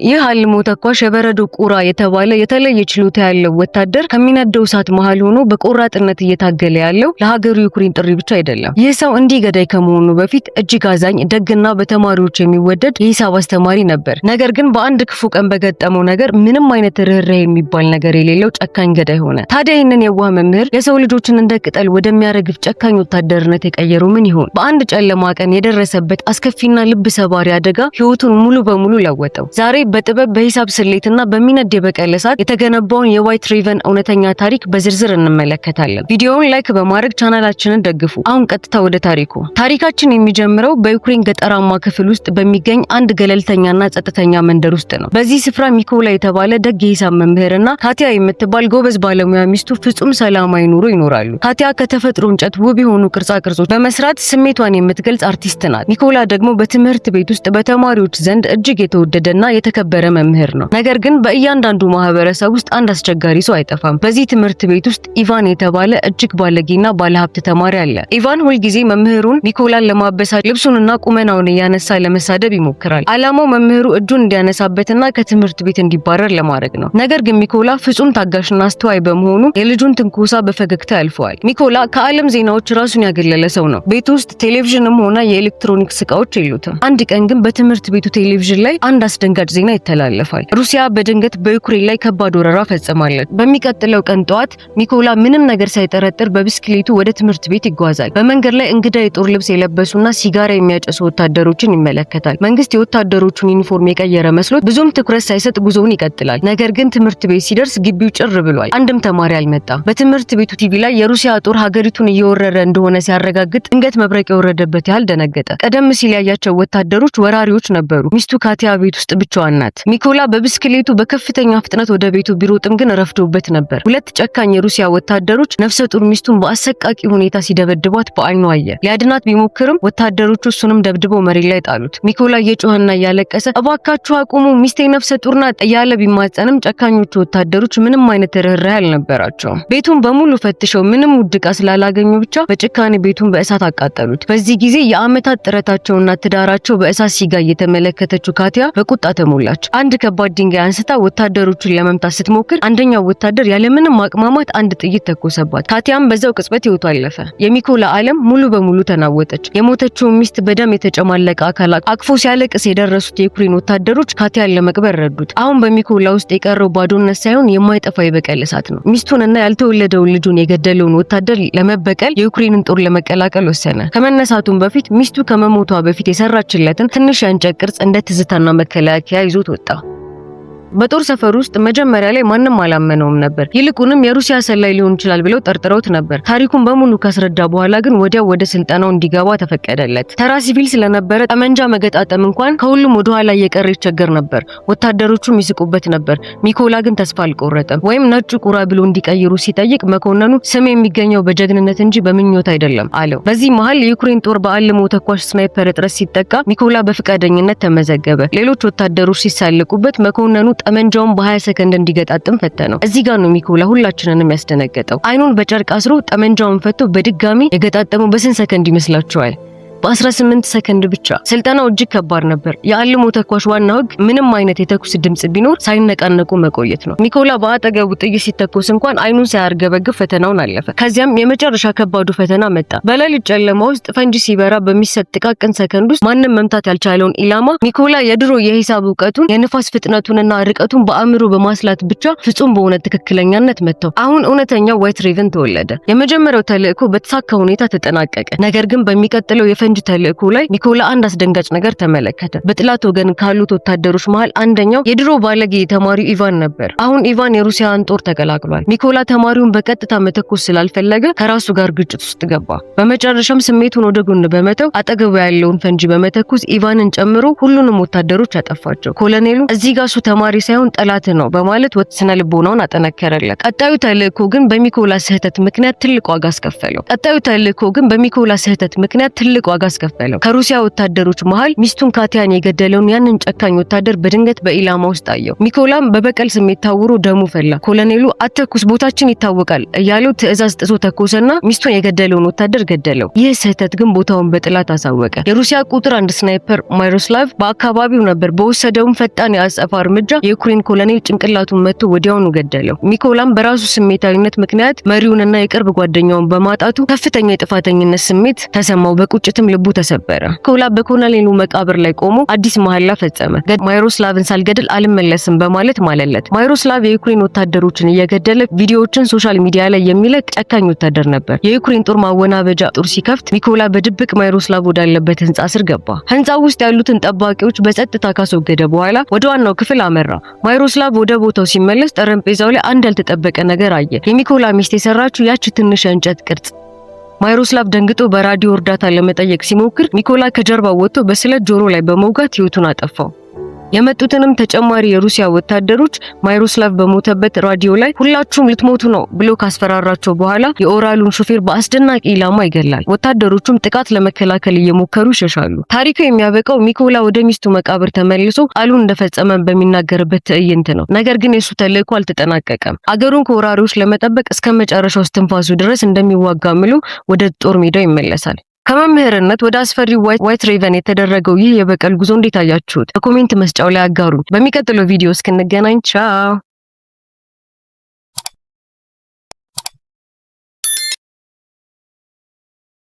ይህ አልሞ ተኳሽ የበረዶ ቁራ የተባለ የተለየ ችሎታ ያለው ወታደር ከሚነደው እሳት መሃል ሆኖ በቆራጥነት እየታገለ ያለው ለሀገሩ ዩክሬን ጥሪ ብቻ አይደለም። ይህ ሰው እንዲህ ገዳይ ከመሆኑ በፊት እጅግ አዛኝ፣ ደግና በተማሪዎች የሚወደድ የሂሳብ አስተማሪ ነበር። ነገር ግን በአንድ ክፉ ቀን በገጠመው ነገር ምንም አይነት ርህራሄ የሚባል ነገር የሌለው ጨካኝ ገዳይ ሆነ። ታዲያ ይህንን የዋህ መምህር የሰው ልጆችን እንደ ቅጠል ወደሚያረግፍ ጨካኝ ወታደርነት የቀየሩ ምን ይሆን? በአንድ ጨለማ ቀን የደረሰበት አስከፊና ልብ ሰባሪ አደጋ ህይወቱን ሙሉ በሙሉ ለወጠው። ዛሬ በጥበብ በሂሳብ ስሌትና በሚነድ የበቀል እሳት የተገነባውን የዋይት ሬቨን እውነተኛ ታሪክ በዝርዝር እንመለከታለን። ቪዲዮውን ላይክ በማድረግ ቻናላችንን ደግፉ። አሁን ቀጥታ ወደ ታሪኩ። ታሪካችን የሚጀምረው በዩክሬን ገጠራማ ክፍል ውስጥ በሚገኝ አንድ ገለልተኛና ጸጥተኛ መንደር ውስጥ ነው። በዚህ ስፍራ ሚኮላ የተባለ ደግ የሂሳብ መምህርና ካቲያ የምትባል ጎበዝ ባለሙያ ሚስቱ ፍጹም ሰላማዊ ኑሮ ይኖራሉ። ካቲያ ከተፈጥሮ እንጨት ውብ የሆኑ ቅርጻ ቅርጾች በመስራት ስሜቷን የምትገልጽ አርቲስት ናት። ሚኮላ ደግሞ በትምህርት ቤት ውስጥ በተማሪዎች ዘንድ እጅግ የተወደደና የተከበረ መምህር ነው። ነገር ግን በእያንዳንዱ ማህበረሰብ ውስጥ አንድ አስቸጋሪ ሰው አይጠፋም። በዚህ ትምህርት ቤት ውስጥ ኢቫን የተባለ እጅግ ባለጌና ባለሀብት ተማሪ አለ። ኢቫን ሁልጊዜ መምህሩን ሚኮላን ለማበሳጨት ልብሱንና ቁመናውን እያነሳ ለመሳደብ ይሞክራል። ዓላማው መምህሩ እጁን እንዲያነሳበትና ከትምህርት ቤት እንዲባረር ለማድረግ ነው። ነገር ግን ሚኮላ ፍጹም ታጋሽና አስተዋይ በመሆኑ የልጁን ትንኮሳ በፈገግታ ያልፈዋል። ሚኮላ ከዓለም ዜናዎች ራሱን ያገለለ ሰው ነው። ቤት ውስጥ ቴሌቪዥንም ሆነ የኤሌክትሮኒክስ እቃዎች የሉትም። አንድ ቀን ግን በትምህርት ቤቱ ቴሌቪዥን ላይ አንድ አስደንጋጭ ዜና ይተላለፋል። ሩሲያ በድንገት በዩክሬን ላይ ከባድ ወረራ ፈጽማለች። በሚቀጥለው ቀን ጠዋት ሚኮላ ምንም ነገር ሳይጠረጥር በብስክሌቱ ወደ ትምህርት ቤት ይጓዛል። በመንገድ ላይ እንግዳ የጦር ልብስ የለበሱና ሲጋራ የሚያጨሱ ወታደሮችን ይመለከታል። መንግስት የወታደሮቹን ዩኒፎርም የቀየረ መስሎት ብዙም ትኩረት ሳይሰጥ ጉዞውን ይቀጥላል። ነገር ግን ትምህርት ቤት ሲደርስ ግቢው ጭር ብሏል። አንድም ተማሪ አልመጣም። በትምህርት ቤቱ ቲቪ ላይ የሩሲያ ጦር ሀገሪቱን እየወረረ እንደሆነ ሲያረጋግጥ ድንገት መብረቅ የወረደበት ያህል ደነገጠ። ቀደም ሲል ያያቸው ወታደሮች ወራሪዎች ነበሩ። ሚስቱ ካቲያ ቤት ውስጥ ብቻዋን ናት። ሚኮላ በብስክሌቱ በከፍተኛ ፍጥነት ወደ ቤቱ ቢሮጥም ግን ረፍዶበት ነበር። ሁለት ጨካኝ የሩሲያ ወታደሮች ነፍሰ ጡር ሚስቱን በአሰቃቂ ሁኔታ ሲደበድቧት በአይኑ አየ። ሊያድናት ቢሞክርም ወታደሮቹ እሱንም ደብድበው መሬት ላይ ጣሉት። ሚኮላ እየጮኸና እያለቀሰ እባካችሁ አቁሙ፣ ሚስቴ ነፍሰ ጡር ናት እያለ ቢማጸንም ጨካኞቹ ወታደሮች ምንም አይነት ርህራሄ አልነበራቸውም። ቤቱን በሙሉ ፈትሸው ምንም ውድ ዕቃ ስላላገኙ ብቻ በጭካኔ ቤቱን በእሳት አቃጠሉት። በዚህ ጊዜ የአመታት ጥረታቸውና ትዳራቸው በእሳት ሲጋ የተመለከተችው ካቲያ በቁጣ ተሞላች። አንድ ከባድ ድንጋይ አንስታ ወታደሮቹን ለመምታት ስትሞክር አንደኛው ወታደር ያለምንም ማቅማማት አንድ ጥይት ተኮሰባት። ካቲያም በዛው ቅጽበት ህይወቷ አለፈ። የሚኮላ ዓለም ሙሉ በሙሉ ተናወጠች። የሞተችውን ሚስት በደም የተጨማለቀ አካላት አቅፎ ሲያለቅስ የደረሱት የዩክሬን ወታደሮች ካቲያን ለመቅበር ረዱት። አሁን በሚኮላ ውስጥ የቀረው ባዶነት ሳይሆን የማይጠፋ የበቀል እሳት ነው። ሚስቱንና ያልተወለደውን ልጁን የገደለውን ወታደር ለመበቀል የዩክሬንን ጦር ለመቀላቀል ወሰነ። ከመነሳቱም በፊት ሚስቱ ከመሞቷ በፊት የሰራችለትን ትንሽ የእንጨት ቅርጽ እንደ ትዝታና መከላከያ ይዞት ወጣ። በጦር ሰፈር ውስጥ መጀመሪያ ላይ ማንም አላመነውም ነበር። ይልቁንም የሩሲያ ሰላይ ሊሆን ይችላል ብለው ጠርጥረውት ነበር። ታሪኩን በሙሉ ካስረዳ በኋላ ግን ወዲያው ወደ ስልጠናው እንዲገባ ተፈቀደለት። ተራ ሲቪል ስለነበረ ጠመንጃ መገጣጠም እንኳን ከሁሉም ወደ ኋላ እየቀረ ይቸገር ነበር። ወታደሮቹም ይስቁበት ነበር። ሚኮላ ግን ተስፋ አልቆረጠም። ወይም ነጩ ቁራ ብሎ እንዲቀይሩ ሲጠይቅ መኮንኑ ስም የሚገኘው በጀግንነት እንጂ በምኞት አይደለም አለው። በዚህ መሃል የዩክሬን ጦር በአልሞ ተኳሽ ስናይፐር እጥረት ሲጠቃ ሚኮላ በፍቃደኝነት ተመዘገበ። ሌሎች ወታደሮች ሲሳለቁበት መኮንኑ ጠመንጃውን በ20 ሰከንድ እንዲገጣጥም ፈተነው። እዚህ ጋር ነው ሚኮላ ሁላችንንም ያስደነገጠው። አይኑን በጨርቅ አስሮ ጠመንጃውን ፈቶ በድጋሚ የገጣጠመው በስንት ሰከንድ ይመስላችኋል? በ18 ሰከንድ ብቻ። ስልጠናው እጅግ ከባድ ነበር። የአልሞ ተኳሽ ዋናው ህግ ምንም አይነት የተኩስ ድምጽ ቢኖር ሳይነቃነቁ መቆየት ነው። ሚኮላ በአጠገቡ ጥይት ሲተኮስ እንኳን አይኑን ሳያርገበግብ ፈተናውን አለፈ። ከዚያም የመጨረሻ ከባዱ ፈተና መጣ። በሌሊት ጨለማ ውስጥ ፈንጂ ሲበራ በሚሰጥ ጥቃቅን ሰከንድ ውስጥ ማንም መምታት ያልቻለውን ኢላማ ሚኮላ የድሮ የሂሳብ እውቀቱን፣ የንፋስ ፍጥነቱንና ርቀቱን በአእምሮ በማስላት ብቻ ፍጹም በሆነ ትክክለኛነት መተው። አሁን እውነተኛው ዋይት ሬቨን ተወለደ። የመጀመሪያው ተልእኮ በተሳካ ሁኔታ ተጠናቀቀ። ነገር ግን በሚቀጥለው የፈንጂ ተልእኮ ላይ ሚኮላ አንድ አስደንጋጭ ነገር ተመለከተ። በጥላት ወገን ካሉት ወታደሮች መሃል አንደኛው የድሮ ባለጌ ተማሪው ኢቫን ነበር። አሁን ኢቫን የሩሲያን ጦር ተቀላቅሏል። ሚኮላ ተማሪውን በቀጥታ መተኮስ ስላልፈለገ ከራሱ ጋር ግጭት ውስጥ ገባ። በመጨረሻም ስሜቱን ወደ ጎን በመተው አጠገቡ ያለውን ፈንጂ በመተኮስ ኢቫንን ጨምሮ ሁሉንም ወታደሮች አጠፋቸው። ኮሎኔሉ እዚህ ጋር እሱ ተማሪ ሳይሆን ጠላት ነው በማለት ስነ ልቦናውን አጠነከረለት። ቀጣዩ ተልእኮ ግን በሚኮላ ስህተት ምክንያት ትልቅ ዋጋ አስከፈለው። ዋጋ አስከፈለው። ከሩሲያ ወታደሮች መሃል ሚስቱን ካቲያን የገደለውን ያንን ጨካኝ ወታደር በድንገት በኢላማ ውስጥ አየው። ሚኮላም በበቀል ስሜት ታውሮ ደሙ ፈላ። ኮሎኔሉ አተኩስ፣ ቦታችን ይታወቃል እያለው ትዕዛዝ ጥሶ ተኮሰና ሚስቱን የገደለውን ወታደር ገደለው። ይህ ስህተት ግን ቦታውን በጥላት አሳወቀ። የሩሲያ ቁጥር 1 ስናይፐር ማይሮስላቭ በአካባቢው ነበር። በወሰደውም ፈጣን የአጸፋ እርምጃ የዩክሬን ኮሎኔል ጭንቅላቱን መቶ ወዲያውኑ ገደለው። ሚኮላም በራሱ ስሜታዊነት ምክንያት መሪውንና የቅርብ ጓደኛውን በማጣቱ ከፍተኛ የጥፋተኝነት ስሜት ተሰማው። በቁጭትም ልቡ ተሰበረ። ሚኮላ በኮሎኔሉ መቃብር ላይ ቆሞ አዲስ መሐላ ፈጸመ። ማይሮስላቭን ሳልገድል አልመለስም በማለት ማለለት። ማይሮስላቭ የዩክሬን ወታደሮችን እየገደለ ቪዲዮዎችን ሶሻል ሚዲያ ላይ የሚለቅ ጨካኝ ወታደር ነበር። የዩክሬን ጦር ማወናበጃ ጦር ሲከፍት ሚኮላ በድብቅ ማይሮስላቭ ወዳለበት ህንጻ ስር ገባ። ህንጻው ውስጥ ያሉትን ጠባቂዎች በጸጥታ ካስወገደ በኋላ ወደ ዋናው ክፍል አመራ። ማይሮስላቭ ወደ ቦታው ሲመለስ ጠረጴዛው ላይ አንድ ያልተጠበቀ ነገር አየ። የሚኮላ ሚስት የሰራችው ያቺ ትንሽ የእንጨት ቅርጽ። ማይሮስላቭ ደንግጦ በራዲዮ እርዳታ ለመጠየቅ ሲሞክር ሚኮላ ከጀርባው ወጥቶ በስለት ጆሮ ላይ በመውጋት ህይወቱን አጠፋው። የመጡትንም ተጨማሪ የሩሲያ ወታደሮች ማይሮስላቭ በሞተበት ራዲዮ ላይ ሁላችሁም ልትሞቱ ነው ብሎ ካስፈራራቸው በኋላ የኦራሉን ሹፌር በአስደናቂ ኢላማ ይገላል። ወታደሮቹም ጥቃት ለመከላከል እየሞከሩ ይሸሻሉ። ታሪኩ የሚያበቃው ሚኮላ ወደ ሚስቱ መቃብር ተመልሶ ቃሉን እንደፈጸመ በሚናገርበት ትዕይንት ነው። ነገር ግን የሱ ተልእኮ አልተጠናቀቀም። አገሩን ከወራሪዎች ለመጠበቅ እስከ መጨረሻው እስትንፋሱ ድረስ እንደሚዋጋ ምሎ ወደ ጦር ሜዳው ይመለሳል። ከመምህርነት ወደ አስፈሪው ዋይት ሬቨን የተደረገው ይህ የበቀል ጉዞ እንዴት አያችሁት? በኮሜንት መስጫው ላይ አጋሩኝ። በሚቀጥለው ቪዲዮ እስክንገናኝ ቻው።